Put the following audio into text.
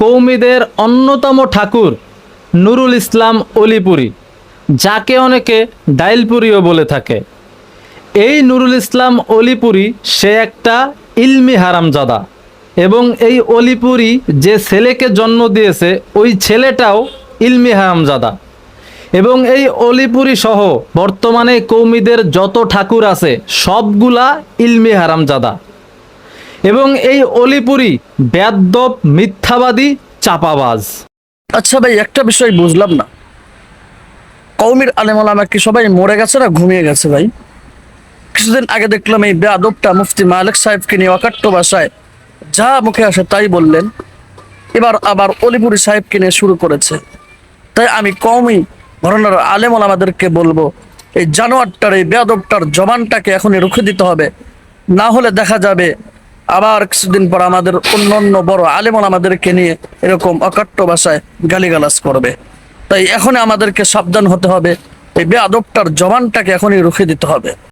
কৌমিদের অন্যতম ঠাকুর নুরুল ইসলাম অলিপুরী, যাকে অনেকে ডাইলপুরীও বলে থাকে। এই নুরুল ইসলাম অলিপুরী সে একটা ইলমি হারামজাদা, এবং এই অলিপুরী যে ছেলেকে জন্ম দিয়েছে ওই ছেলেটাও ইলমি হারামজাদা। এবং এই অলিপুরী সহ বর্তমানে কৌমিদের যত ঠাকুর আছে সবগুলা ইলমি হারামজাদা। এবং এই অলিপুরী বেয়াদ্দপ, মিথ্যাবাদী, চাপাবাজ। আচ্ছা ভাই, একটা বিষয় বুঝলাম না, কওমির আলেম ওলামা কি সবাই মরে গেছে না ঘুমিয়ে গেছে ভাই? কিছুদিন আগে দেখলাম এই বেয়াদবটা মুফতি মালিক সাহেবকে নিয়ে অকাট্য ভাষায় যা মুখে আসে তাই বললেন। এবার আবার অলিপুরি সাহেবকে নিয়ে শুরু করেছে। তাই আমি কওমি ঘরানার আলেম ওলামাদেরকে বলবো, এই জানোয়ারটার, এই বেয়াদবটার জবানটাকে এখনই রুখে দিতে হবে, না হলে দেখা যাবে আবার কিছুদিন পর আমাদের অন্য বড় আলেম ওলামাদেরকে নিয়ে এরকম অকাট্য ভাষায় গালিগালাজ করবে। তাই এখনই আমাদেরকে সাবধান হতে হবে, এই বেয়াদবটার জবানটাকে এখনই রুখে দিতে হবে।